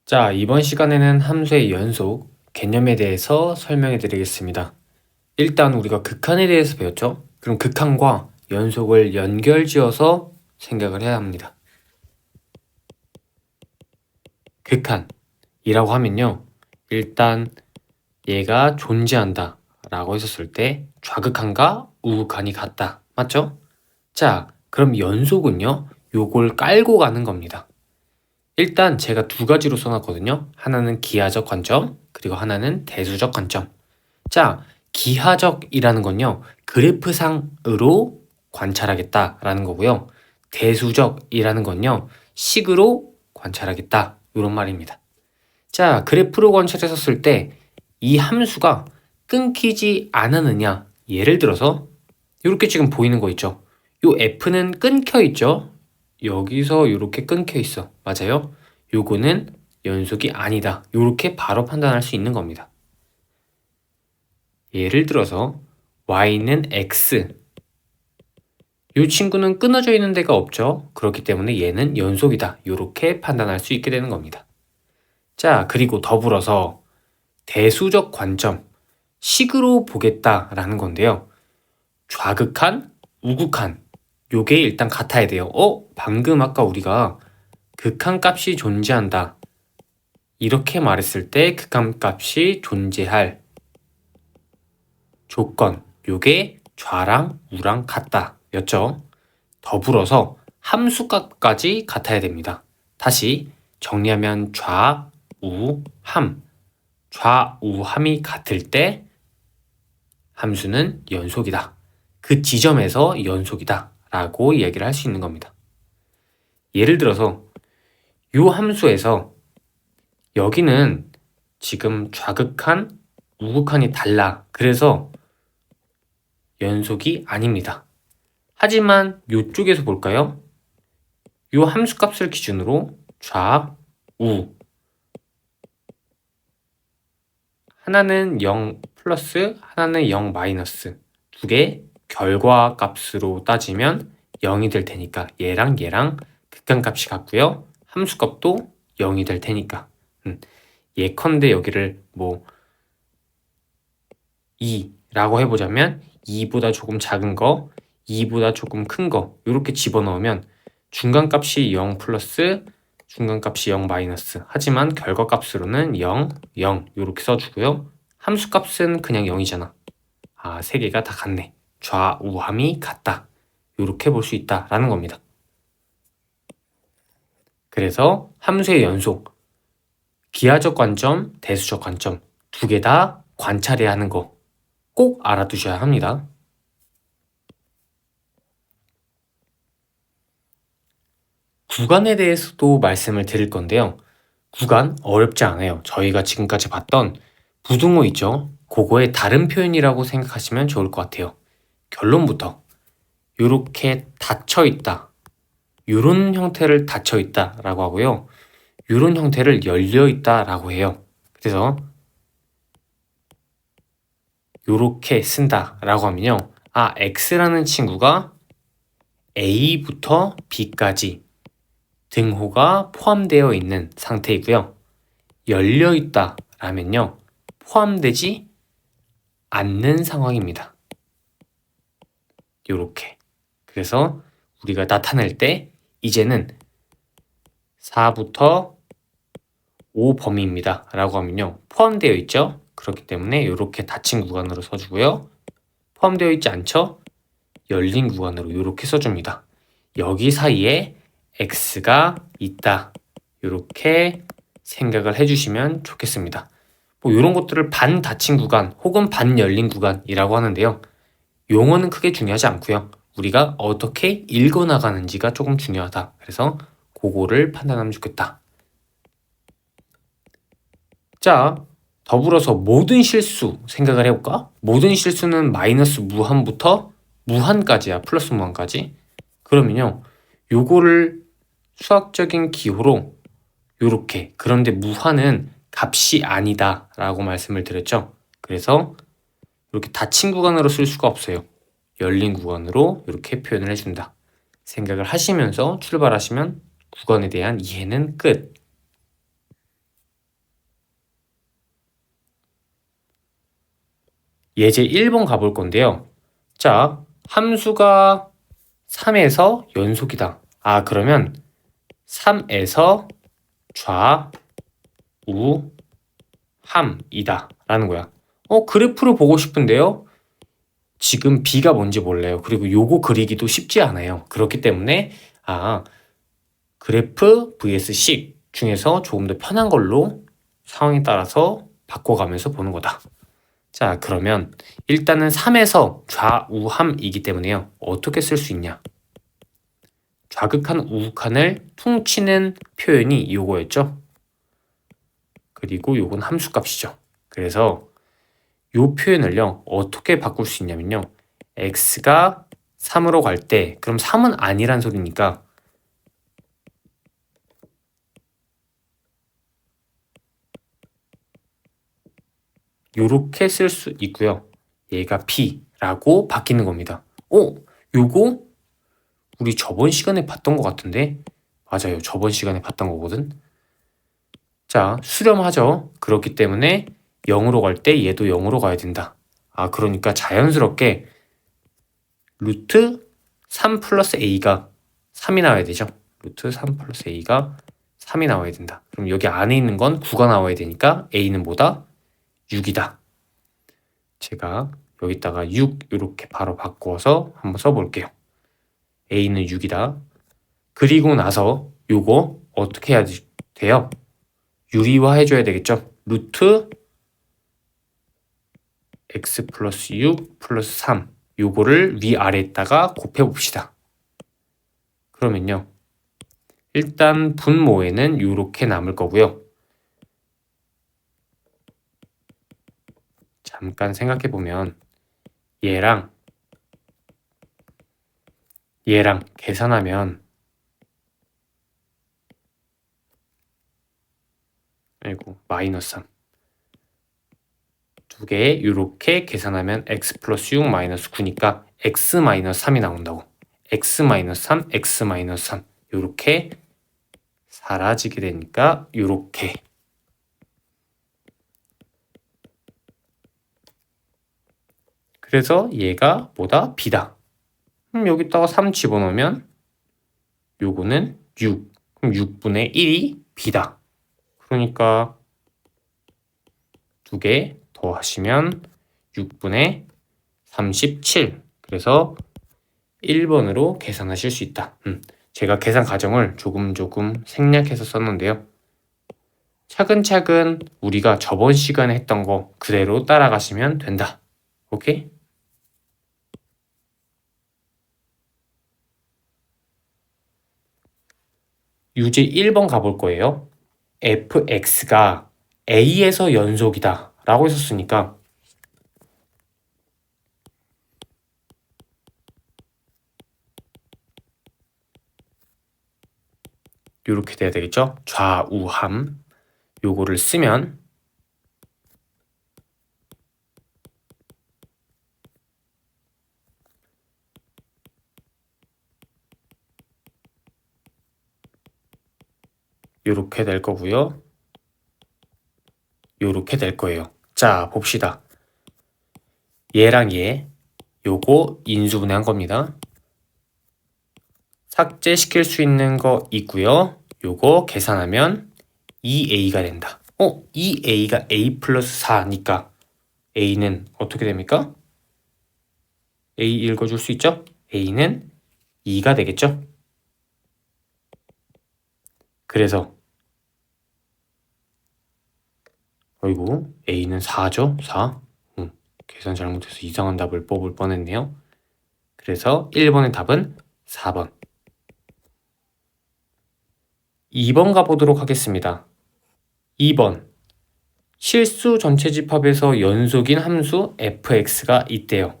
자, 이번 시간에는 함수의 연속, 개념에 대해서 설명해 드리겠습니다. 일단 우리가 극한에 대해서 배웠죠? 그럼 극한과 연속을 연결지어서 생각을 해야 합니다. 극한이라고 하면요. 일단 얘가 존재한다 라고 했었을 때 좌극한과 우극한이 같다. 맞죠? 자, 그럼 연속은요. 요걸 깔고 가는 겁니다. 일단 제가 두 가지로 써놨거든요. 하나는 기하적 관점, 그리고 하나는 대수적 관점. 자, 기하적이라는 건요. 그래프상으로 관찰하겠다라는 거고요. 대수적이라는 건요. 식으로 관찰하겠다. 이런 말입니다. 자, 그래프로 관찰했었을 때 이 함수가 끊기지 않았느냐. 예를 들어서 이렇게 지금 보이는 거 있죠. 요 F는 끊겨 있죠. 여기서 이렇게 끊겨 있어. 맞아요? 요거는 연속이 아니다. 이렇게 바로 판단할 수 있는 겁니다. 예를 들어서 y는 x. 이 친구는 끊어져 있는 데가 없죠. 그렇기 때문에 얘는 연속이다. 이렇게 판단할 수 있게 되는 겁니다. 자, 그리고 더불어서 대수적 관점, 식으로 보겠다라는 건데요. 좌극한, 우극한, 요게 일단 같아야 돼요. 방금 아까 우리가 극한값이 존재한다. 이렇게 말했을 때 극한값이 존재할 조건, 요게 좌랑 우랑 같다 였죠. 더불어서 함수값까지 같아야 됩니다. 다시 정리하면 좌우함, 좌우함이 같을 때 함수는 연속이다. 그 지점에서 연속이다 라고 이야기를 할 수 있는 겁니다. 예를 들어서 이 함수에서 여기는 지금 좌극한, 우극한이 달라. 그래서 연속이 아닙니다. 하지만 이쪽에서 볼까요? 이 함수값을 기준으로 좌, 우 하나는 0 플러스 하나는 0 마이너스 두 개 결과값으로 따지면 0이 될 테니까 얘랑 얘랑 극한값이 같고요. 함수값도 0이 될 테니까 예컨대 여기를 뭐 2라고 해보자면 2보다 조금 작은 거, 2보다 조금 큰 거 이렇게 집어넣으면 중간값이 0 플러스 중간값이 0 마이너스 하지만 결과값으로는 0, 0 이렇게 써주고요. 함수값은 그냥 0이잖아. 세 개가 다 같네. 좌우함이 같다. 이렇게 볼 수 있다라는 겁니다. 그래서 함수의 연속, 기하적 관점, 대수적 관점 두 개 다 관찰해야 하는 거 꼭 알아두셔야 합니다. 구간에 대해서도 말씀을 드릴 건데요. 구간 어렵지 않아요. 저희가 지금까지 봤던 부등호 있죠? 그거의 다른 표현이라고 생각하시면 좋을 것 같아요. 결론부터 이렇게 닫혀있다. 이런 형태를 닫혀있다 라고 하고요. 이런 형태를 열려있다 라고 해요. 그래서 이렇게 쓴다 라고 하면요. X라는 친구가 A부터 B까지 등호가 포함되어 있는 상태이고요. 열려있다 라면요. 포함되지 않는 상황입니다. 요렇게. 그래서 우리가 나타낼 때 이제는 4부터 5 범위입니다. 라고 하면요. 포함되어 있죠? 그렇기 때문에 이렇게 닫힌 구간으로 써주고요. 포함되어 있지 않죠? 열린 구간으로 이렇게 써줍니다. 여기 사이에 X가 있다. 이렇게 생각을 해주시면 좋겠습니다. 뭐 이런 것들을 반 닫힌 구간 혹은 반 열린 구간이라고 하는데요. 용어는 크게 중요하지 않고요. 우리가 어떻게 읽어나가는지가 조금 중요하다. 그래서 그거를 판단하면 좋겠다. 자, 더불어서 모든 실수 생각을 해볼까? 모든 실수는 마이너스 무한부터 무한까지야. 플러스 무한까지. 그러면요. 요거를 수학적인 기호로 요렇게 그런데 무한은 값이 아니다 라고 말씀을 드렸죠. 그래서 이렇게 닫힌 구간으로 쓸 수가 없어요. 열린 구간으로 이렇게 표현을 해준다. 생각을 하시면서 출발하시면 구간에 대한 이해는 끝. 예제 1번 가볼 건데요. 자, 함수가 3에서 연속이다. 그러면 3에서 좌우함이다 라는 거야. 그래프를 보고 싶은데요. 지금 B가 뭔지 몰라요. 그리고 요거 그리기도 쉽지 않아요. 그렇기 때문에 그래프 vs 식 중에서 조금 더 편한 걸로 상황에 따라서 바꿔가면서 보는 거다. 자, 그러면 일단은 3에서 좌우함이기 때문에요. 어떻게 쓸 수 있냐? 좌극한 우극한을 퉁치는 표현이 요거였죠. 그리고 요건 함수값이죠. 그래서 요 표현을요. 어떻게 바꿀 수 있냐면요. x가 3으로 갈 때 그럼 3은 아니란 소리니까 요렇게 쓸 수 있고요. 얘가 B라고 바뀌는 겁니다. 요거 우리 저번 시간에 봤던 것 같은데? 맞아요. 저번 시간에 봤던 거거든. 자, 수렴하죠. 그렇기 때문에 0으로 갈 때 얘도 0으로 가야 된다. 그러니까 자연스럽게 루트 3 플러스 a가 3이 나와야 되죠. 루트 3 플러스 a가 3이 나와야 된다. 그럼 여기 안에 있는 건 9가 나와야 되니까 a는 뭐다? 6이다. 제가 여기다가 6 이렇게 바로 바꿔서 한번 써볼게요. a는 6이다. 그리고 나서 요거 어떻게 해야 돼요? 유리화 해줘야 되겠죠? 루트 x 플러스 6 플러스 3 요거를 위아래에다가 곱해봅시다. 그러면요. 일단 분모에는 요렇게 남을 거고요. 잠깐 생각해보면 얘랑 계산하면 마이너스 3 두 개 요렇게 계산하면 x 플러스 6 마이너스 9니까 x 마이너스 3이 나온다고. x 마이너스 3, x 마이너스 3 요렇게 사라지게 되니까 요렇게 그래서 얘가 뭐다? B다. 여기다가 3 집어넣으면 요거는 6. 그럼 6분의 1이 B다. 그러니까 두 개 더하시면 6분의 37. 그래서 1번으로 계산하실 수 있다. 제가 계산 과정을 조금 생략해서 썼는데요. 차근차근 우리가 저번 시간에 했던 거 그대로 따라가시면 된다. 오케이? 유제 1번 가볼 거예요. fx가 a에서 연속이다 라고 했었으니까 이렇게 돼야 되겠죠? 좌우함 요거를 쓰면 요렇게 될 거고요. 요렇게 될 거예요. 자, 봅시다. 얘랑 얘 요거 인수분해한 겁니다. 삭제시킬 수 있는 거 있고요. 요거 계산하면 2a가 된다. 2a가 a 플러스 4니까 a는 어떻게 됩니까? a 읽어줄 수 있죠? a는 2가 되겠죠? 그래서 어이구 a는 4죠? 4. 계산 잘못해서 이상한 답을 뽑을 뻔했네요. 그래서 1번의 답은 4번. 2번 가보도록 하겠습니다. 2번. 실수 전체 집합에서 연속인 함수 fx가 있대요.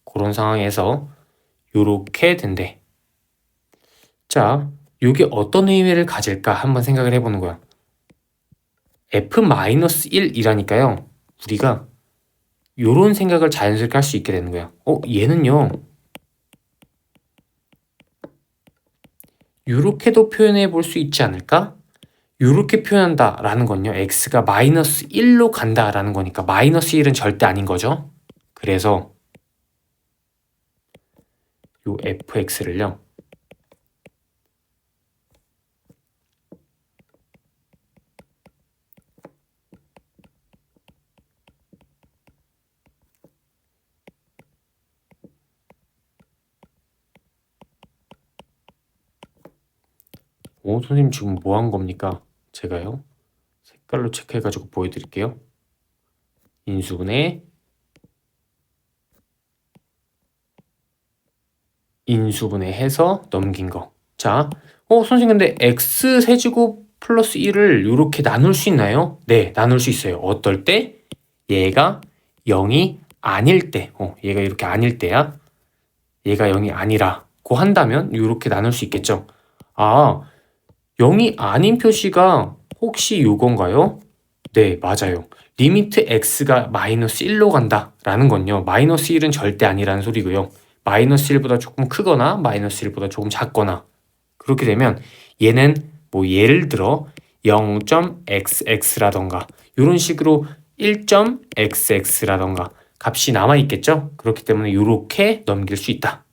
그런 상황에서 요렇게 된대. 자, 요게 어떤 의미를 가질까 한번 생각을 해보는 거야. f-1이라니까요. 우리가 요런 생각을 자연스럽게 할 수 있게 되는 거야. 얘는요. 요렇게도 표현해 볼 수 있지 않을까? 요렇게 표현한다 라는 건요. x가 마이너스 1로 간다 라는 거니까 마이너스 1은 절대 아닌 거죠. 그래서 요 fx를요. 선생님 지금 뭐 한 겁니까? 제가요. 색깔로 체크해가지고 보여드릴게요. 인수분해 해서 넘긴 거. 자, 선생님 근데 x세제곱 플러스 1을 이렇게 나눌 수 있나요? 네, 나눌 수 있어요. 어떨 때? 얘가 0이 아닐 때. 얘가 이렇게 아닐 때야. 얘가 0이 아니라고 한다면 이렇게 나눌 수 있겠죠. 아, 0이 아닌 표시가 혹시 요건가요? 네, 맞아요. 리미트 x가 마이너스 1로 간다 라는 건요. 마이너스 1은 절대 아니라는 소리고요. 마이너스 1보다 조금 크거나 마이너스 1보다 조금 작거나 그렇게 되면 얘는 뭐 예를 들어 0.xx라던가 이런 식으로 1.xx라던가 값이 남아있겠죠? 그렇기 때문에 이렇게 넘길 수 있다.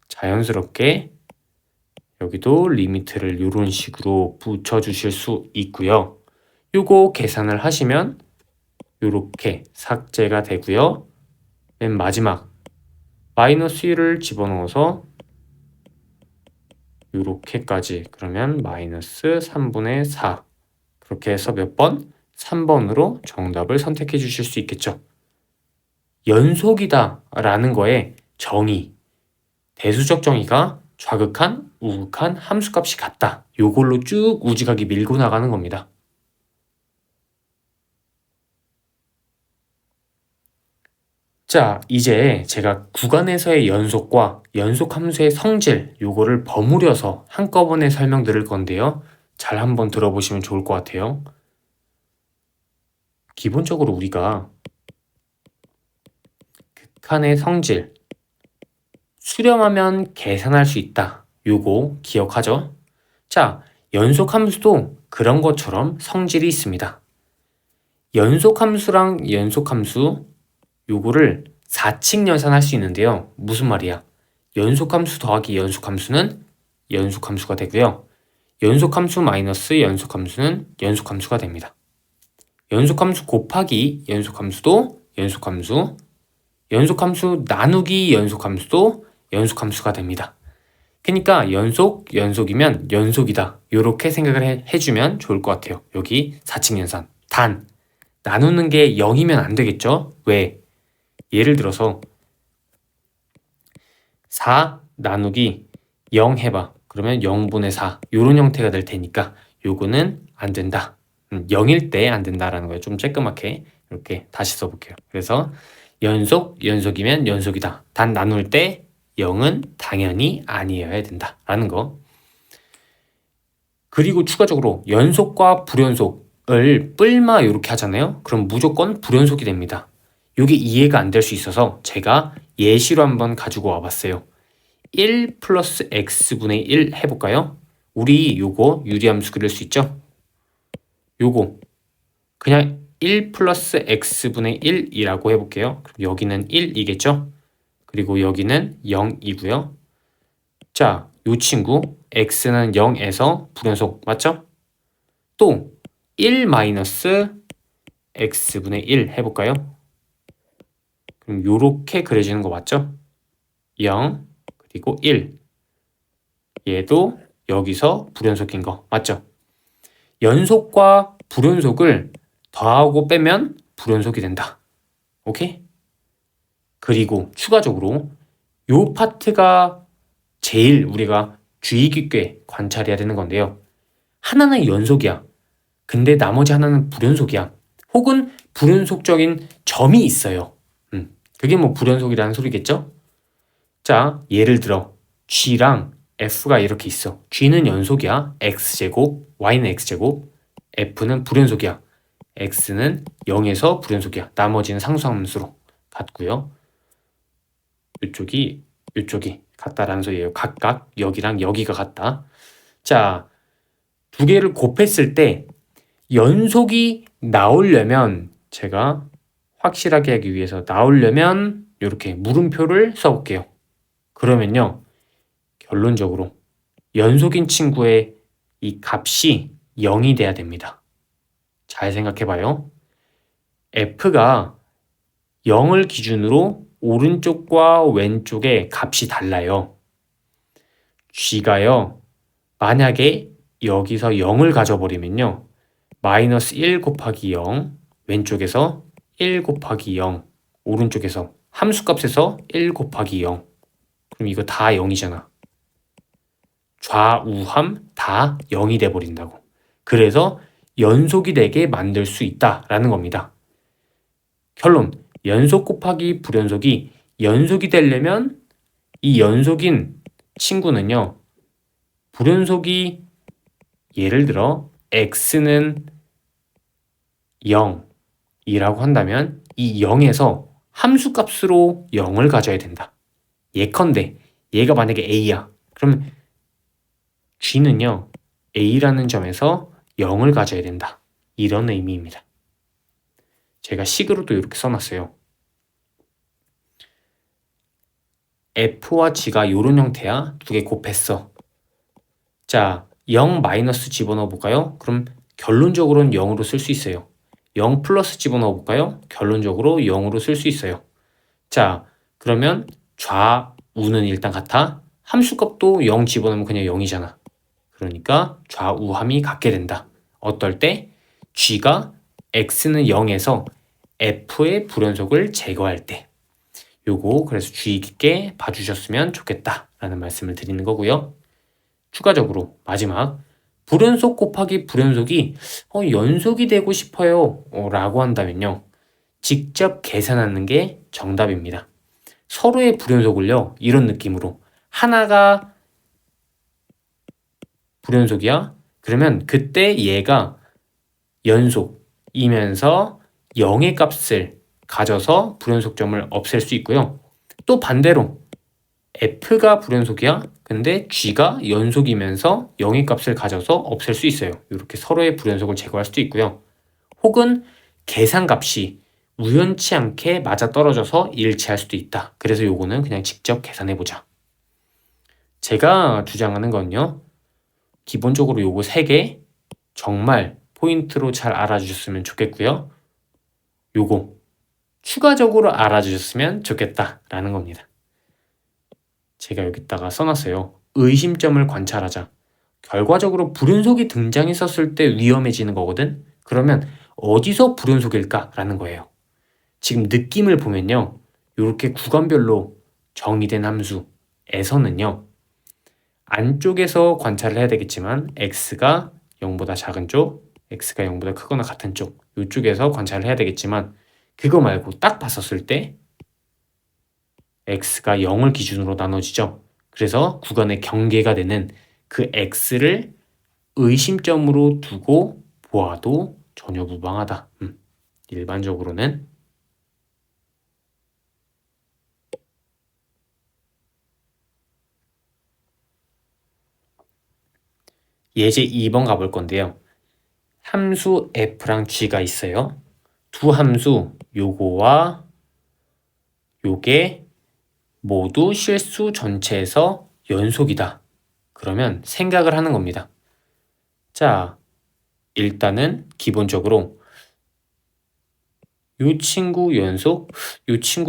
자연스럽게 여기도 리미트를 이런 식으로 붙여주실 수 있고요. 요거 계산을 하시면 이렇게 삭제가 되고요. 맨 마지막 마이너스 1을 집어넣어서 이렇게까지 그러면 마이너스 3분의 4 그렇게 해서 몇 번? 3번으로 정답을 선택해 주실 수 있겠죠. 연속이다 라는 거에 정의, 대수적 정의가 좌극한, 우극한 함수값이 같다. 요걸로 쭉 우직하게 밀고 나가는 겁니다. 자, 이제 제가 구간에서의 연속과 연속함수의 성질 요거를 버무려서 한꺼번에 설명드릴 건데요. 잘 한번 들어보시면 좋을 것 같아요. 기본적으로 우리가 극한의 성질 수렴하면 계산할 수 있다. 요거 기억하죠? 자, 연속함수도 그런 것처럼 성질이 있습니다. 연속함수랑 연속함수 요거를 4칙 연산할 수 있는데요. 무슨 말이야? 연속함수 더하기 연속함수는 연속함수가 되고요. 연속함수 마이너스 연속함수는 연속함수가 됩니다. 연속함수 곱하기 연속함수도 연속함수, 연속함수 나누기 연속함수도 연속함수가 됩니다. 그러니까 연속이면 연속이다. 이렇게 생각을 해주면 좋을 것 같아요. 여기 4칙 연산. 단, 나누는 게 0이면 안 되겠죠? 왜? 예를 들어서 4 나누기 0 해봐. 그러면 0분의 4 이런 형태가 될 테니까 요거는 안 된다. 0일 때 안 된다라는 거예요. 좀 쬐끄맣게 이렇게 다시 써볼게요. 그래서 연속이면 연속이다. 단 나눌 때 0은 당연히 아니어야 된다라는 거. 그리고 추가적으로 연속과 불연속을 뿔마 이렇게 하잖아요. 그럼 무조건 불연속이 됩니다. 이게 이해가 안 될 수 있어서 제가 예시로 한번 가지고 와봤어요. 1 플러스 x분의 1 해볼까요? 우리 요거 유리함수 그릴 수 있죠? 요거 그냥 1 플러스 x분의 1이라고 해볼게요. 그럼 여기는 1이겠죠? 그리고 여기는 0이고요. 자, 요 친구 x는 0에서 불연속 맞죠? 또 1 마이너스 x분의 1 해볼까요? 그럼 요렇게 그려지는 거 맞죠? 0 그리고 1 얘도 여기서 불연속인 거 맞죠? 연속과 불연속을 더하고 빼면 불연속이 된다. 오케이? 그리고 추가적으로 요 파트가 제일 우리가 주의 깊게 관찰해야 되는 건데요. 하나는 연속이야. 근데 나머지 하나는 불연속이야. 혹은 불연속적인 점이 있어요. 그게 뭐 불연속이라는 소리겠죠? 자, 예를 들어 G랑 F가 이렇게 있어. G는 연속이야. X제곱, Y는 X제곱, F는 불연속이야. X는 0에서 불연속이야. 나머지는 상수함수로 같고요. 이쪽이 같다라는 소리예요. 각각 여기랑 여기가 같다. 자, 두 개를 곱했을 때 연속이 나오려면 제가 확실하게 하기 위해서 나오려면 이렇게 물음표를 써볼게요. 그러면요, 결론적으로 연속인 친구의 이 값이 0이 돼야 됩니다. 잘 생각해봐요. f가 0을 기준으로 오른쪽과 왼쪽의 값이 달라요. g가요, 만약에 여기서 0을 가져버리면요, 마이너스 1 곱하기 0, 왼쪽에서 1 곱하기 0, 오른쪽에서 함수값에서 1 곱하기 0. 그럼 이거 다 0이잖아. 좌우함 다 0이 돼버린다고. 그래서 연속이 되게 만들 수 있다라는 겁니다. 결론, 연속 곱하기 불연속이 연속이 되려면 이 연속인 친구는요, 불연속이 예를 들어 x는 0이라고 한다면 이 0에서 함수값으로 0을 가져야 된다. 예컨대 얘가 만약에 a야. 그럼 g는요, a라는 점에서 0을 가져야 된다. 이런 의미입니다. 제가 식으로도 이렇게 써놨어요. f와 g가 이런 형태야. 두 개 곱했어. 자, 0 마이너스 집어넣어 볼까요? 그럼 결론적으로는 0으로 쓸 수 있어요. 0 플러스 집어넣어 볼까요? 결론적으로 0으로 쓸 수 있어요. 자, 그러면 좌우는 일단 같아. 함수값도 0 집어넣으면 그냥 0이잖아. 그러니까 좌우함이 같게 된다. 어떨 때? g가 x는 0에서 f의 불연속을 제거할 때. 요거 그래서 주의 깊게 봐주셨으면 좋겠다라는 말씀을 드리는 거고요. 추가적으로 마지막, 불연속 곱하기 불연속이 연속이 되고 싶어요 라고 한다면요, 직접 계산하는 게 정답입니다. 서로의 불연속을요, 이런 느낌으로 하나가 불연속이야? 그러면 그때 얘가 연속이면서 0의 값을 가져서 불연속점을 없앨 수 있고요. 또 반대로 f가 불연속이야? 근데 g가 연속이면서 0의 값을 가져서 없앨 수 있어요. 이렇게 서로의 불연속을 제거할 수도 있고요. 혹은 계산값이 우연치 않게 맞아떨어져서 일치할 수도 있다. 그래서 요거는 그냥 직접 계산해보자. 제가 주장하는 건요, 기본적으로 요거 3개 정말 포인트로 잘 알아주셨으면 좋겠고요. 요거 추가적으로 알아주셨으면 좋겠다라는 겁니다. 제가 여기다가 써놨어요. 의심점을 관찰하자. 결과적으로 불연속이 등장했었을 때 위험해지는 거거든. 그러면 어디서 불연속일까라는 거예요. 지금 느낌을 보면요, 이렇게 구간별로 정의된 함수에서는요, 안쪽에서 관찰을 해야 되겠지만 x가 0보다 작은 쪽, x가 0보다 크거나 같은 쪽, 이쪽에서 관찰을 해야 되겠지만 그거 말고 딱 봤었을 때 x가 0을 기준으로 나눠지죠. 그래서 구간의 경계가 되는 그 x를 의심점으로 두고 보아도 전혀 무방하다. 일반적으로는. 예제 2번 가볼 건데요. 함수 f랑 g가 있어요. 두 함수 요거와 요게 모두 실수 전체에서 연속이다. 그러면 생각을 하는 겁니다. 자, 일단은 기본적으로 요 친구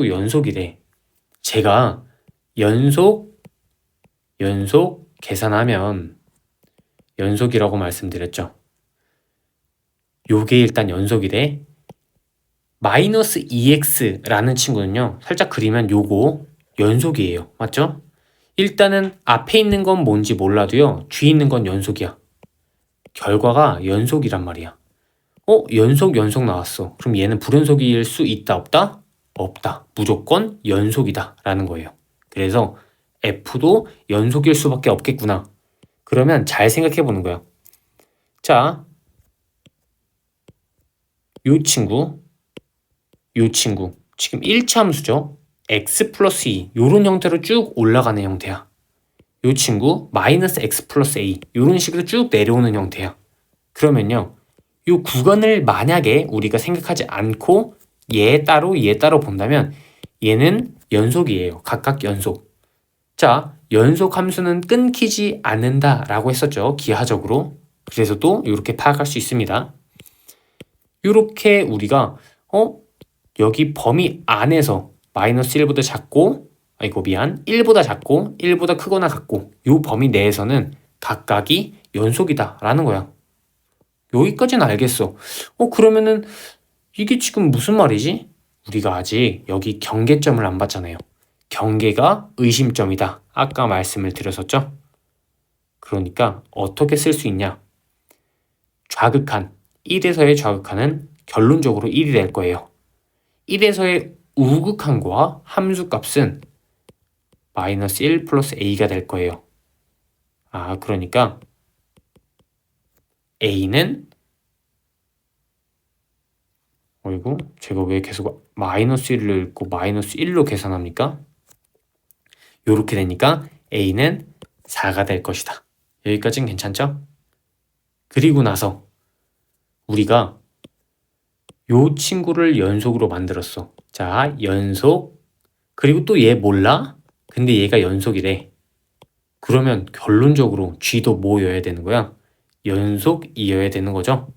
연속이래. 제가 연속 계산하면 연속이라고 말씀드렸죠. 요게 일단 연속이래. 마이너스 2x라는 친구는요, 살짝 그리면 요거 연속이에요. 맞죠? 일단은 앞에 있는 건 뭔지 몰라도요, 뒤에 있는 건 연속이야. 결과가 연속이란 말이야. 연속 나왔어. 그럼 얘는 불연속일 수 있다, 없다? 없다. 무조건 연속이다 라는 거예요. 그래서 f도 연속일 수밖에 없겠구나. 그러면 잘 생각해 보는 거야. 자, 요 친구 지금 1차 함수죠. x 플러스 2 요런 형태로 쭉 올라가는 형태야. 요 친구 마이너스 x 플러스 a 요런 식으로 쭉 내려오는 형태야. 그러면요, 요 구간을 만약에 우리가 생각하지 않고 얘 따로 본다면 얘는 연속이에요. 각각 연속. 자, 연속 함수는 끊기지 않는다 라고 했었죠. 기하적으로. 그래서 또 이렇게 파악할 수 있습니다. 이렇게 우리가 여기 범위 안에서 마이너스 1보다 작고 1보다 작고 1보다 크거나 같고 이 범위 내에서는 각각이 연속이다 라는 거야. 여기까지는 알겠어. 그러면은 이게 지금 무슨 말이지? 우리가 아직 여기 경계점을 안 봤잖아요. 경계가 의심점이다. 아까 말씀을 드렸었죠? 그러니까 어떻게 쓸 수 있냐? 좌극한, 1에서의 좌극한은 결론적으로 1이 될 거예요. 1에서의 우극한과 함수값은 마이너스 1 플러스 a가 될 거예요. 그러니까 a는 제가 왜 계속 마이너스 1을 읽고 마이너스 1로 계산합니까? 이렇게 되니까 a는 4가 될 것이다. 여기까지는 괜찮죠? 그리고 나서 우리가 요 친구를 연속으로 만들었어. 자, 연속. 그리고 또 얘 몰라? 근데 얘가 연속이래. 그러면 결론적으로 G도 뭐여야 되는 거야? 연속이어야 되는 거죠?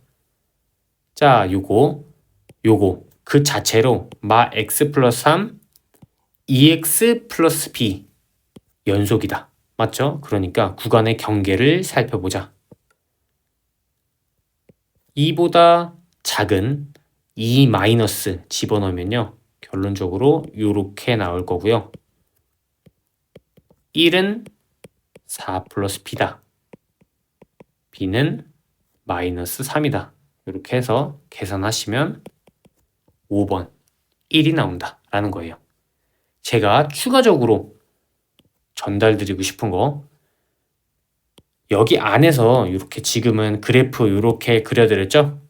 자, 요거 그 자체로 마 x 플러스 3 2x 플러스 b 연속이다. 맞죠? 그러니까 구간의 경계를 살펴보자. 2보다 작은 2 마이너스 집어넣으면요. 결론적으로 이렇게 나올 거고요. 1은 4 플러스 b다. b는 마이너스 3이다. 이렇게 해서 계산하시면 5번 1이 나온다 라는 거예요. 제가 추가적으로 전달드리고 싶은 거 여기 안에서 이렇게 지금은 그래프 이렇게 그려드렸죠?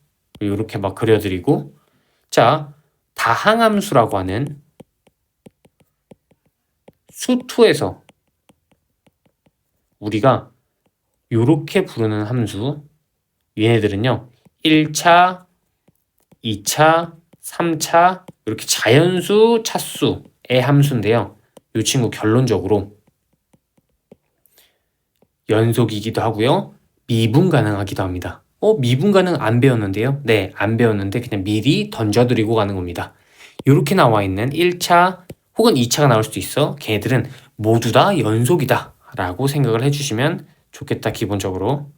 이렇게 막 그려드리고 자, 다항함수라고 하는 수2에서 우리가 이렇게 부르는 함수 얘네들은요 1차, 2차, 3차 이렇게 자연수, 차수의 함수인데요. 이 친구 결론적으로 연속이기도 하고요. 미분 가능하기도 합니다. 미분 가능 안 배웠는데요? 네, 안 배웠는데 그냥 미리 던져드리고 가는 겁니다. 이렇게 나와 있는 1차 혹은 2차가 나올 수도 있어. 걔네들은 모두 다 연속이다 라고 생각을 해주시면 좋겠다, 기본적으로.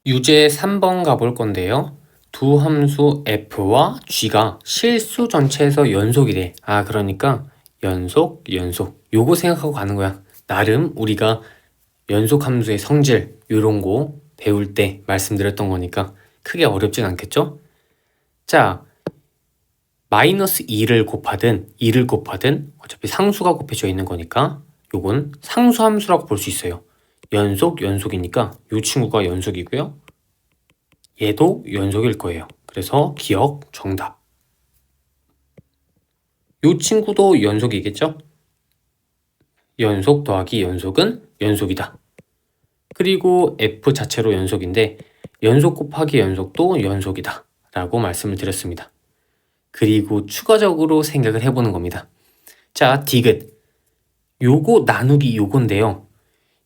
유제 3번 가볼 건데요. 두 함수 f와 g가 실수 전체에서 연속이래. 그러니까 연속. 요거 생각하고 가는 거야. 나름 우리가 연속 함수의 성질 요런 거 배울 때 말씀드렸던 거니까 크게 어렵진 않겠죠? 자, 마이너스 2를 곱하든 2를 곱하든 어차피 상수가 곱해져 있는 거니까 요건 상수함수라고 볼 수 있어요. 연속이니까 요 친구가 연속이고요. 얘도 연속일 거예요. 그래서 기억 정답. 요 친구도 연속이겠죠? 연속 더하기 연속은 연속이다. 그리고 f 자체로 연속인데 연속 곱하기 연속도 연속이다 라고 말씀을 드렸습니다. 그리고 추가적으로 생각을 해보는 겁니다. 자, 디귿. 요거 나누기 요건데요.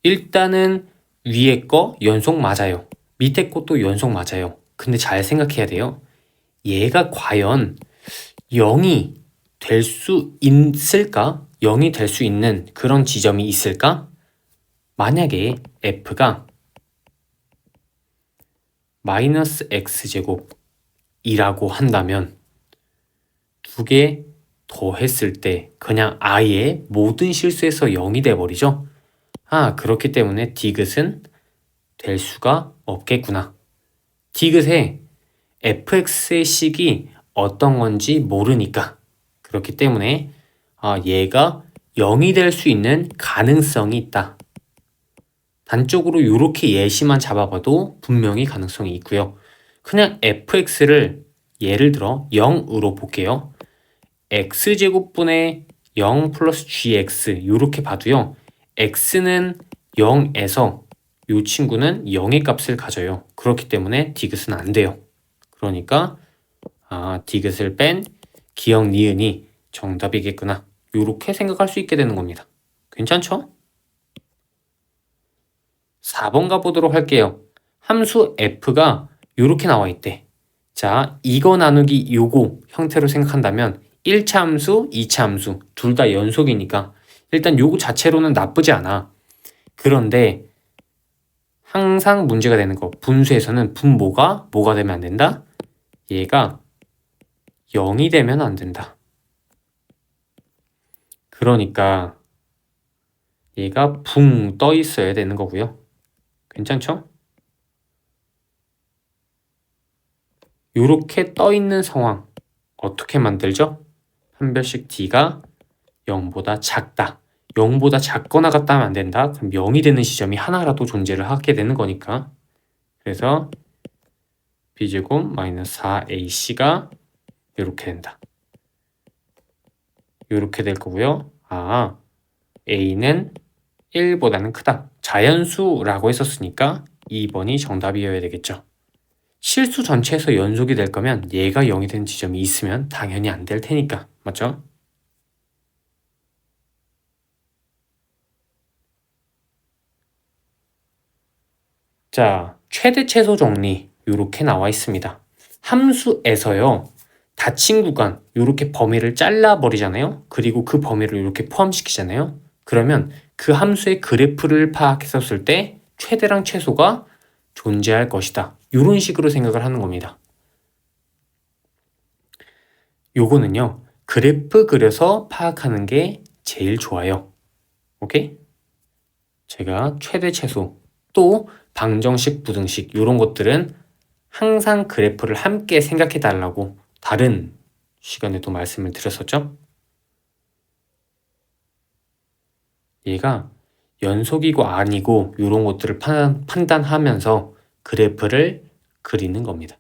일단은 위에 거 연속 맞아요. 밑에 것도 연속 맞아요. 근데 잘 생각해야 돼요. 얘가 과연 0이 될 수 있을까? 0이 될 수 있는 그런 지점이 있을까? 만약에 f가 마이너스 x제곱이라고 한다면 두 개 더했을 때 그냥 아예 모든 실수에서 0이 돼버리죠? 그렇기 때문에 디귿은 될 수가 없겠구나. 디귿에 fx의 식이 어떤 건지 모르니까 그렇기 때문에 얘가 0이 될 수 있는 가능성이 있다. 단적으로 이렇게 예시만 잡아봐도 분명히 가능성이 있고요. 그냥 fx를 예를 들어 0으로 볼게요. x제곱분의 0 플러스 gx 이렇게 봐도요. x는 0에서 이 친구는 0의 값을 가져요. 그렇기 때문에 디귿은 안 돼요. 그러니까 디귿을 뺀 기역 니은이 정답이겠구나. 이렇게 생각할 수 있게 되는 겁니다. 괜찮죠? 4번 가보도록 할게요. 함수 f가 이렇게 나와 있대. 자, 이거 나누기 요거 형태로 생각한다면 1차 함수, 2차 함수 둘 다 연속이니까 일단 요거 자체로는 나쁘지 않아. 그런데 항상 문제가 되는 거, 분수에서는 분모가 뭐가 되면 안 된다? 얘가 0이 되면 안 된다. 그러니까 얘가 붕 떠 있어야 되는 거고요. 괜찮죠? 이렇게 떠 있는 상황 어떻게 만들죠? 판별식 D가 0보다 작다. 0보다 작거나 같다 하면 안 된다. 그럼 0이 되는 시점이 하나라도 존재를 하게 되는 거니까. 그래서 B제곱 마이너스 4AC가 이렇게 된다. 이렇게 될 거고요. A는 1보다는 크다. 자연수라고 했었으니까 2번이 정답이어야 되겠죠. 실수 전체에서 연속이 될 거면 얘가 0이 되는 지점이 있으면 당연히 안 될 테니까. 맞죠? 자, 최대 최소 정리 이렇게 나와 있습니다. 함수에서요. 닫힌 구간 이렇게 범위를 잘라버리잖아요. 그리고 그 범위를 이렇게 포함시키잖아요. 그러면 그 함수의 그래프를 파악했었을 때 최대랑 최소가 존재할 것이다. 이런 식으로 생각을 하는 겁니다. 요거는요. 그래프 그려서 파악하는 게 제일 좋아요. 오케이? 제가 최대 최소 또 방정식 부등식 이런 것들은 항상 그래프를 함께 생각해 달라고 다른 시간에도 말씀을 드렸었죠. 얘가 연속이고 아니고 이런 것들을 판단하면서 그래프를 그리는 겁니다.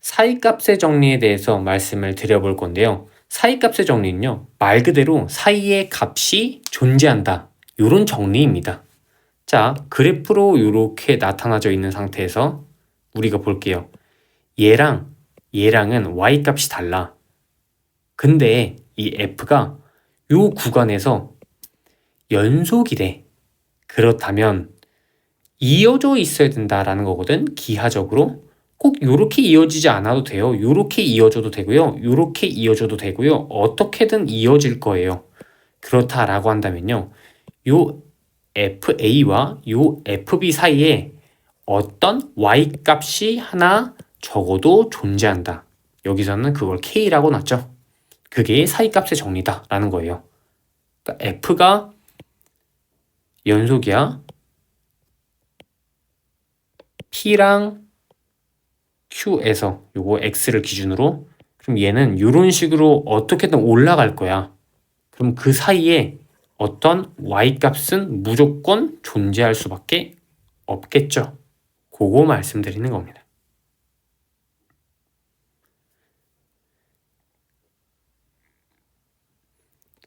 사이값의 정리에 대해서 말씀을 드려볼 건데요. 사이값의 정리는요. 말 그대로 사이의 값이 존재한다. 이런 정리입니다. 자, 그래프로 이렇게 나타나져 있는 상태에서 우리가 볼게요. 얘랑은 y값이 달라. 근데 이 f가 이 구간에서 연속이래. 그렇다면 이어져 있어야 된다라는 거거든. 기하적으로. 꼭 이렇게 이어지지 않아도 돼요. 이렇게 이어져도 되고요. 이렇게 이어져도 되고요. 어떻게든 이어질 거예요. 그렇다라고 한다면요. 요 FA와 요 FB 사이에 어떤 Y값이 하나 적어도 존재한다. 여기서는 그걸 K라고 놨죠. 그게 사이값의 정리다라는 거예요. 그러니까 F가 연속이야. P랑 Q에서 요거 X를 기준으로 그럼 얘는 이런 식으로 어떻게든 올라갈 거야. 그럼 그 사이에 어떤 Y값은 무조건 존재할 수밖에 없겠죠. 그거 말씀드리는 겁니다.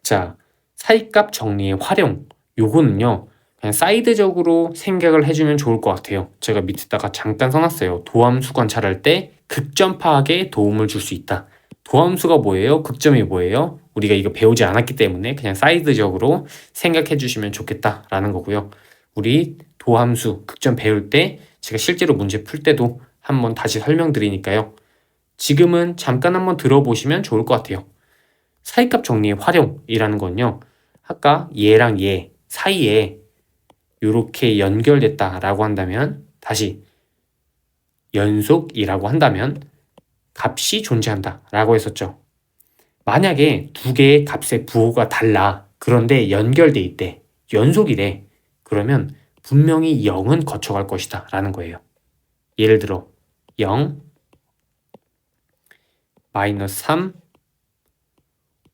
자, 사이값 정리의 활용. 요거는요. 그냥 사이드적으로 생각을 해주면 좋을 것 같아요. 제가 밑에다가 잠깐 써놨어요. 도함수 관찰할 때 극점 파악에 도움을 줄 수 있다. 도함수가 뭐예요? 극점이 뭐예요? 우리가 이거 배우지 않았기 때문에 그냥 사이드적으로 생각해 주시면 좋겠다라는 거고요. 우리 도함수, 극점 배울 때 제가 실제로 문제 풀 때도 한번 다시 설명드리니까요. 지금은 잠깐 한번 들어보시면 좋을 것 같아요. 사이값 정리의 활용이라는 건요. 아까 얘랑 얘 사이에 이렇게 연결됐다라고 한다면 다시 연속이라고 한다면 값이 존재한다라고 했었죠. 만약에 두 개의 값의 부호가 달라. 그런데 연결돼 있대. 연속이래. 그러면 분명히 0은 거쳐갈 것이다 라는 거예요. 예를 들어 0, 마이너스 3,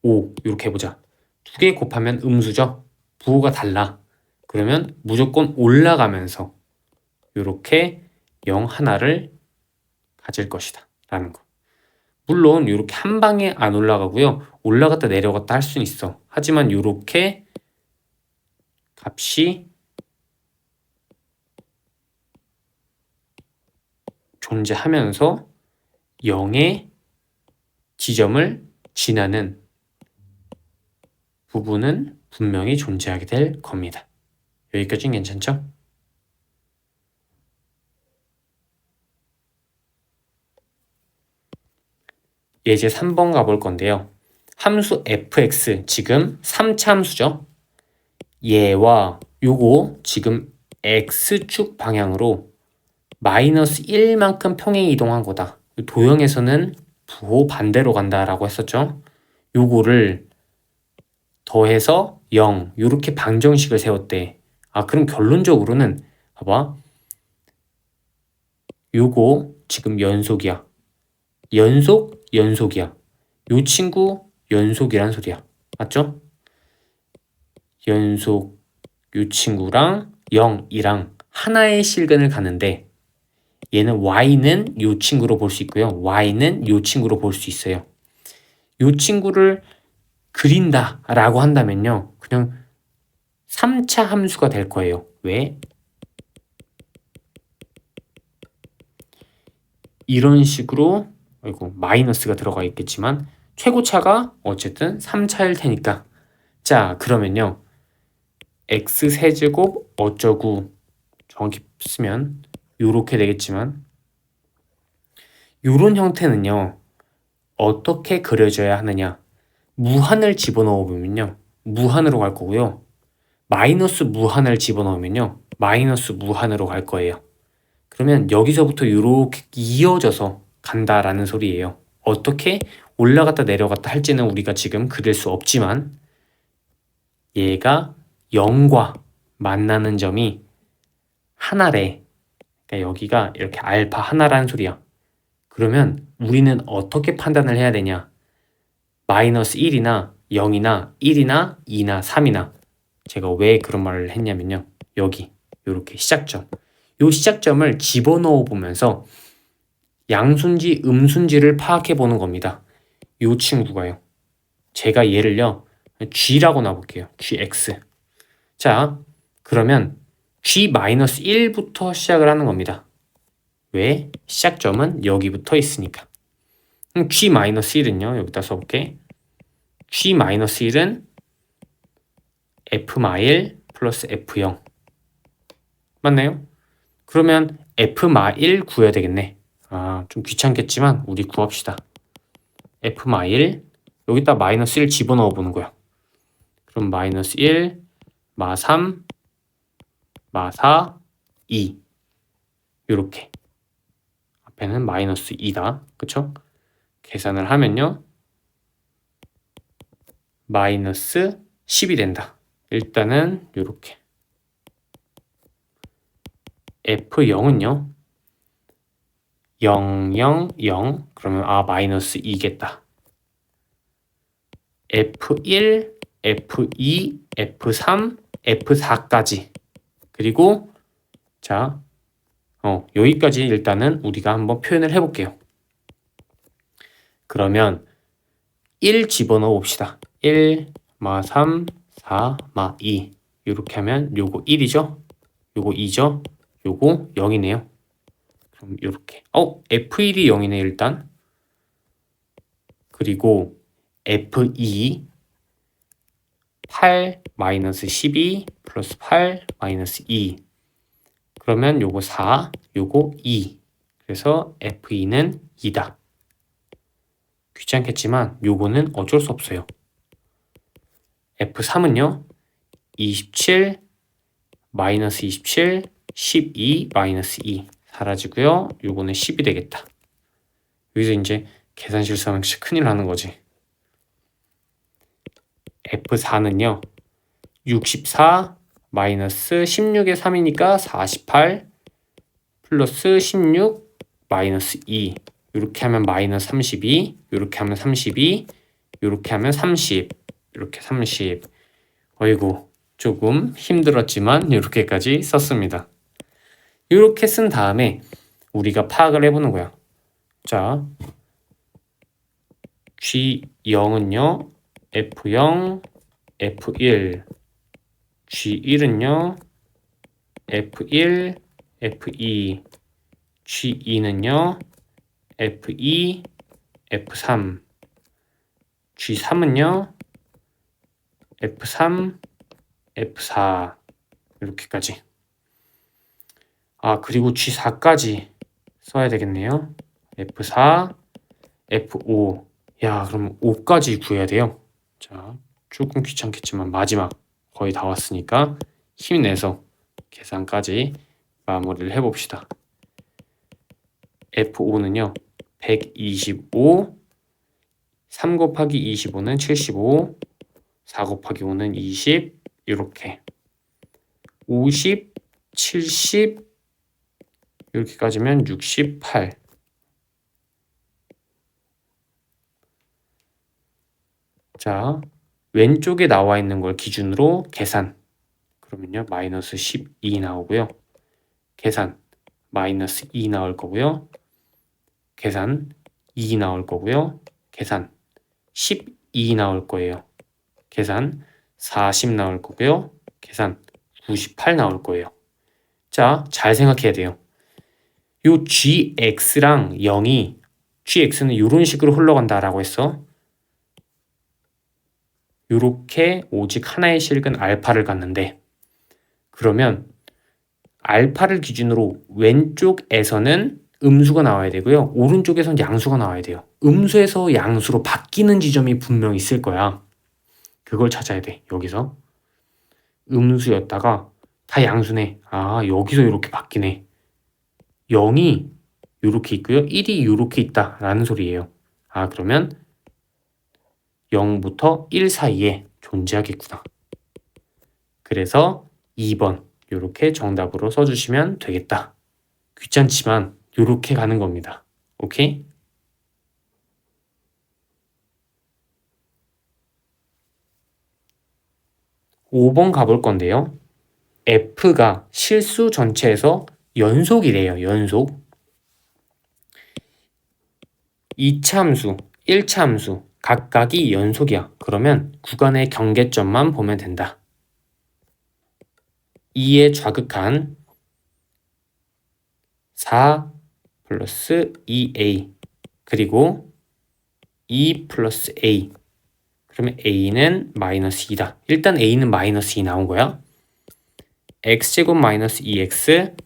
5 이렇게 해보자. 두 개 곱하면 음수죠. 부호가 달라. 그러면 무조건 올라가면서 이렇게 0 하나를 가질 것이다 라는 거. 물론 이렇게 한 방에 안 올라가고요. 올라갔다 내려갔다 할 수는 있어. 하지만 이렇게 값이 존재하면서 0의 지점을 지나는 부분은 분명히 존재하게 될 겁니다. 여기까지는 괜찮죠? 예제 3번 가볼 건데요. 함수 fx 지금 3차 함수죠. 얘와 요거 지금 x축 방향으로 마이너스 1만큼 평행 이동한 거다. 도형에서는 부호 반대로 간다라고 했었죠. 요거를 더해서 0 이렇게 방정식을 세웠대. 그럼 결론적으로는 봐봐. 요거 지금 연속이야. 연속이야. 요 친구 연속이란 소리야. 맞죠? 연속 요 친구랑 0이랑 하나의 실근을 가는데 얘는 y는 요 친구로 볼 수 있고요. y는 요 친구로 볼 수 있어요. 요 친구를 그린다 라고 한다면요. 그냥 3차 함수가 될 거예요. 왜? 이런 식으로 마이너스가 들어가 있겠지만 최고차가 어쨌든 3차일 테니까 자 그러면요. x세제곱 어쩌구 정확히 쓰면 요렇게 되겠지만 요런 형태는요. 어떻게 그려져야 하느냐 무한을 집어넣어 보면요. 무한으로 갈 거고요. 마이너스 무한을 집어넣으면요. 마이너스 무한으로 갈 거예요. 그러면 여기서부터 이렇게 이어져서 간다라는 소리예요. 어떻게 올라갔다 내려갔다 할지는 우리가 지금 그릴 수 없지만 얘가 0과 만나는 점이 하나래. 그러니까 여기가 이렇게 알파 하나라는 소리야. 그러면 우리는 어떻게 판단을 해야 되냐? 마이너스 1이나 0이나 1이나 2나 3이나 제가 왜 그런 말을 했냐면요. 여기 이렇게 시작점. 이 시작점을 집어넣어 보면서 양순지, 음순지를 파악해 보는 겁니다. 이 친구가요. 제가 얘를요. G라고 놔볼게요. GX. 자, 그러면 G-1부터 시작을 하는 겁니다. 왜? 시작점은 여기부터 있으니까. G-1은요. 여기다 써볼게. G-1은 F-1 플러스 F0. 맞나요? 그러면 F-1 구해야 되겠네. 좀 귀찮겠지만 우리 구합시다. F-1 여기다 마이너스 1 집어넣어 보는 거야. 그럼 마이너스 1, 마 3, 마 4, 2 요렇게 앞에는 마이너스 2다. 그쵸? 계산을 하면요. 마이너스 10이 된다. 일단은 요렇게 F0은요. 0, 0, 0 그러면 마이너스 2겠다. F1, F2, F3, F4까지 그리고 자 여기까지 일단은 우리가 한번 표현을 해볼게요. 그러면 1 집어넣어 봅시다. 1, 마 3, 4, 마 2 이렇게 하면 요거 1이죠? 요거 2죠? 요거 0이네요. 그럼 요렇게 F1이 0이네 일단. 그리고 F2 8 마이너스 12 플러스 8 마이너스 2 그러면 요거 4 요거 2 그래서 F2는 2다. 귀찮겠지만 요거는 어쩔 수 없어요. F3은요 27 마이너스 27 12 마이너스 2 사라지고요. 요거는 10이 되겠다. 여기서 이제 계산 실수하면 진짜 큰일 나는 거지. F4는요 64 마이너스 16의 3이니까 48 플러스 16 마이너스 2 이렇게 하면 마이너스 32 이렇게 하면 32 이렇게 하면 30 이렇게 30 어이구 조금 힘들었지만 이렇게까지 썼습니다. 이렇게 쓴 다음에 우리가 파악을 해보는 거야. 자 G0은요 F0, F1 G1은요 F1, F2, G2는요 F2, F3, G3은요 F3, F4 이렇게까지. 그리고 G4까지 써야 되겠네요. F4, F5. 야, 그럼 5까지 구해야 돼요. 자, 조금 귀찮겠지만 마지막 거의 다 왔으니까 힘내서 계산까지 마무리를 해봅시다. F5는요 125, 3 곱하기 25는 75, 4 곱하기 5는 20, 이렇게 50, 70 이렇게까지면 68. 자, 왼쪽에 나와 있는 걸 기준으로 계산. 그러면요 마이너스 12 나오고요. 계산 마이너스 2 나올 거고요. 계산 2 나올 거고요. 계산 12 나올 거예요. 계산 40 나올 거고요. 계산 98 나올 거예요. 자, 잘 생각해야 돼요. 요 gx랑 0이 gx는 이런 식으로 흘러간다라고 했어. 요렇게 오직 하나의 실근 알파를 갖는데, 그러면 알파를 기준으로 왼쪽에서는 음수가 나와야 되고요. 오른쪽에서는 양수가 나와야 돼요. 음수에서 양수로 바뀌는 지점이 분명 있을 거야. 그걸 찾아야 돼. 여기서 음수였다가 다 양수네. 여기서 이렇게 바뀌네. 0이 이렇게 있고요. 1이 이렇게 있다라는 소리예요. 그러면 0부터 1 사이에 존재하겠구나. 그래서 2번 이렇게 정답으로 써주시면 되겠다. 귀찮지만 이렇게 가는 겁니다. 오케이? (5번) 가볼 건데요. F가 실수 전체에서 연속이래요. 연속. 2차 함수, 1차 함수 각각이 연속이야. 그러면 구간의 경계점만 보면 된다. 2의 좌극한 4 플러스 2a 그리고 2 플러스 a. 그러면 a는 마이너스 2다. 일단 a는 마이너스 2 나온 거야. x제곱 마이너스 2x,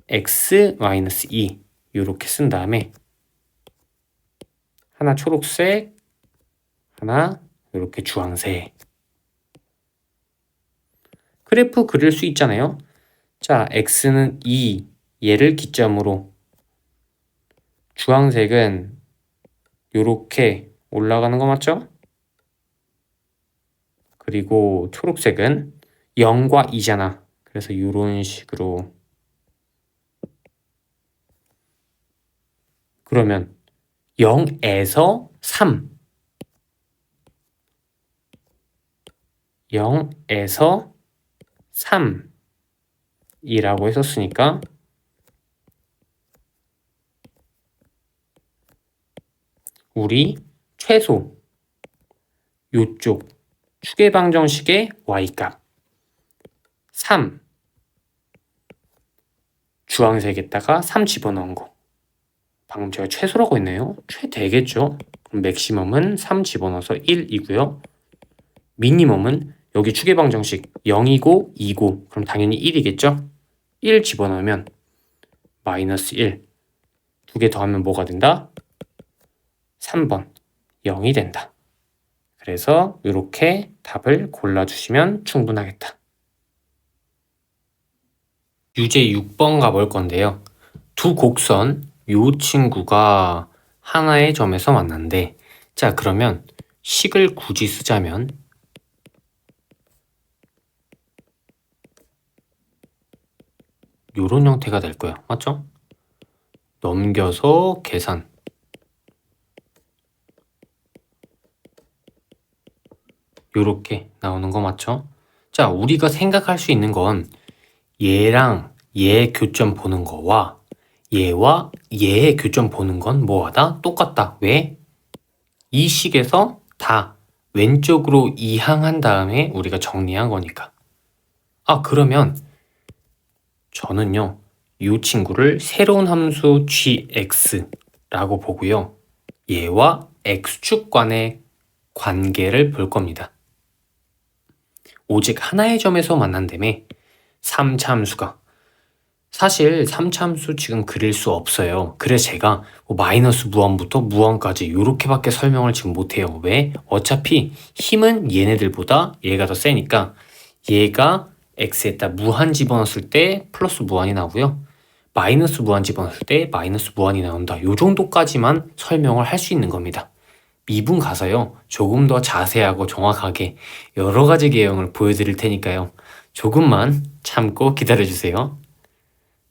x 마이너스 2 이렇게 쓴 다음에 하나 초록색, 하나 이렇게 주황색. 그래프 그릴 수 있잖아요. 자, x는 2, 얘를 기점으로, 주황색은 이렇게 올라가는 거 맞죠? 그리고 초록색은 0과 2잖아. 그래서 이런 식으로. 그러면 0에서 3, 0에서 3이라고 했었으니까 우리 최소 요쪽 추계방정식의 y값 3, 주황색에다가 3 집어넣은 거. 방금 제가 최소라고 했네요. 최대겠죠. 그럼 맥시멈은 3 집어넣어서 1이고요. 미니멈은 여기 추계방정식 0이고 2고 그럼 당연히 1이겠죠. 1 집어넣으면 마이너스 1. 두 개 더하면 뭐가 된다? 3번 0이 된다. 그래서 이렇게 답을 골라주시면 충분하겠다. 유제 6번 가볼 건데요. 두 곡선 요 친구가 하나의 점에서 만난대. 자, 그러면 식을 굳이 쓰자면 요런 형태가 될 거야. 맞죠? 넘겨서 계산. 요렇게 나오는 거 맞죠? 자, 우리가 생각할 수 있는 건 얘랑 얘의 교점 보는 거와 얘와 얘의 교점 보는 건 뭐하다? 똑같다. 왜? 이 식에서 다 왼쪽으로 이항한 다음에 우리가 정리한 거니까. 그러면 저는요, 이 친구를 새로운 함수 gx라고 보고요. 얘와 x축 간의 관계를 볼 겁니다. 오직 하나의 점에서 만난다며 3차 함수가 사실 3차 함수 지금 그릴 수 없어요. 그래서 제가 마이너스 무한부터 무한까지 이렇게밖에 설명을 지금 못해요. 왜? 어차피 힘은 얘네들보다 얘가 더 세니까 얘가 x에다 무한 집어넣었을 때 플러스 무한이 나오고요. 마이너스 무한 집어넣었을 때 마이너스 무한이 나온다. 요 정도까지만 설명을 할 수 있는 겁니다. 미분 가서요, 조금 더 자세하고 정확하게 여러 가지 개형을 보여드릴 테니까요. 조금만 참고 기다려주세요.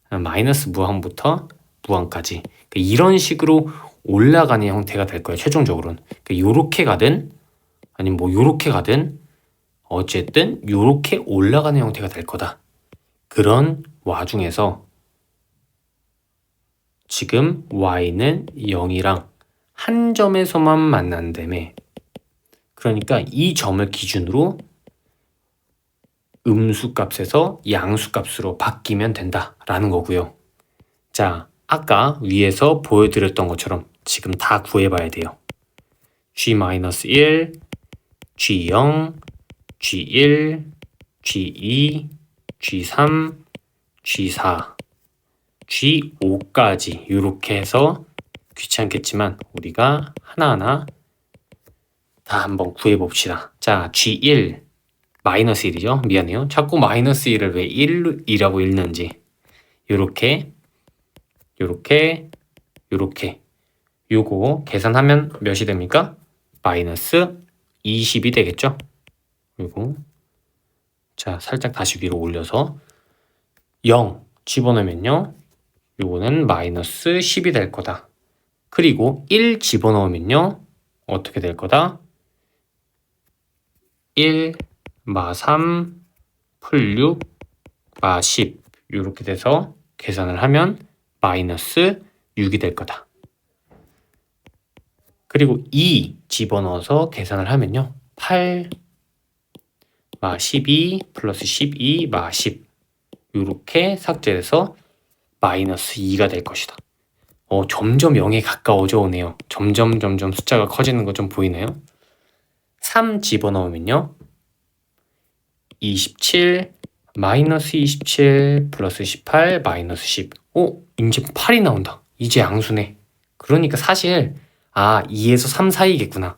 마이너스 무한부터 무한까지 이런 식으로 올라가는 형태가 될 거예요. 최종적으로는 요렇게 가든 아니면 뭐 요렇게 가든 어쨌든 요렇게 올라가는 형태가 될 거다. 그런 와중에서 지금 y는 0이랑 한 점에서만 만난다며. 그러니까 이 점을 기준으로 음수 값에서 양수 값으로 바뀌면 된다라는 거고요. 자, 아까 위에서 보여드렸던 것처럼 지금 다 구해봐야 돼요. g-1, g0, g1, g2, g3, g4, g5까지 이렇게 해서 귀찮겠지만 우리가 하나하나 다 한번 구해봅시다. 자, g1 마이너스 1이죠. 미안해요. 자꾸 마이너스 1을 왜 1이라고 읽는지. 요렇게 요거 계산하면 몇이 됩니까? 마이너스 20이 되겠죠. 그리고 자, 살짝 다시 위로 올려서 0 집어넣으면요, 요거는 마이너스 10이 될 거다. 그리고 1 집어넣으면요, 어떻게 될 거다? 1 마 3 풀 6 마 10 이렇게 돼서 계산을 하면 마이너스 6이 될 거다. 그리고 2 집어넣어서 계산을 하면요, 8 마 12 플러스 12 마 10 이렇게 삭제해서 마이너스 2가 될 것이다. 점점 0에 가까워져 오네요. 점점 숫자가 커지는 거 좀 보이나요? 3 집어넣으면요, 27 마이너스 27 플러스 18 마이너스 10. 이제 8이 나온다. 이제 양수네. 그러니까 사실 2에서 3 사이겠구나.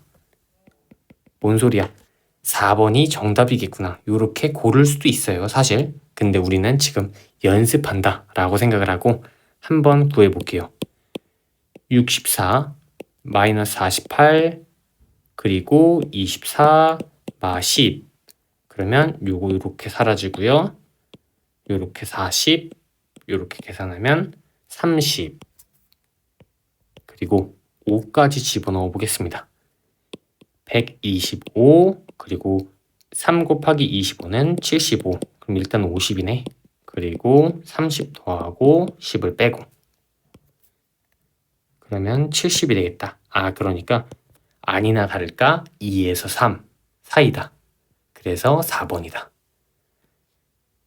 뭔 소리야? 4번이 정답이겠구나. 요렇게 고를 수도 있어요, 사실. 근데 우리는 지금 연습한다 라고 생각을 하고 한번 구해볼게요. 64 마이너스 48 그리고 24 마 10. 그러면 요거 이렇게 사라지고요. 요렇게 40 요렇게 계산하면 30 그리고 5까지 집어넣어 보겠습니다. 125 그리고 3 곱하기 25는 75. 그럼 일단 50이네. 그리고 30 더하고 10을 빼고 그러면 70이 되겠다. 그러니까 아니나 다를까 2에서 3 사이다. 그래서 4번이다.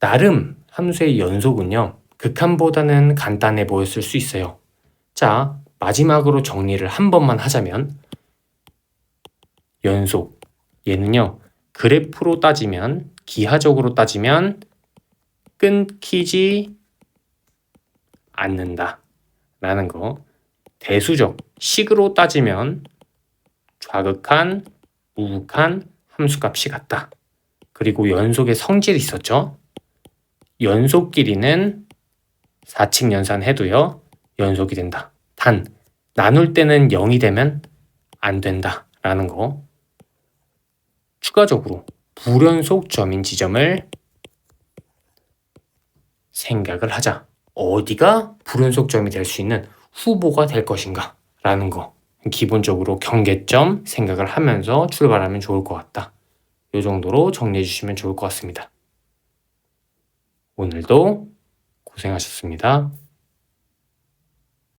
나름 함수의 연속은요, 극한보다는 간단해 보였을 수 있어요. 자, 마지막으로 정리를 한 번만 하자면 연속, 얘는요, 그래프로 따지면, 기하적으로 따지면 끊기지 않는다 라는 거. 대수적, 식으로 따지면 좌극한, 우극한 함수값이 같다. 그리고 연속의 성질이 있었죠. 연속 길이는 4칙 연산해도요, 연속이 된다. 단, 나눌 때는 0이 되면 안 된다 라는 거. 추가적으로 불연속 점인 지점을 생각을 하자. 어디가 불연속 점이 될 수 있는 후보가 될 것인가 라는 거. 기본적으로 경계점 생각을 하면서 출발하면 좋을 것 같다. 이 정도로 정리해 주시면 좋을 것 같습니다. 오늘도 고생하셨습니다.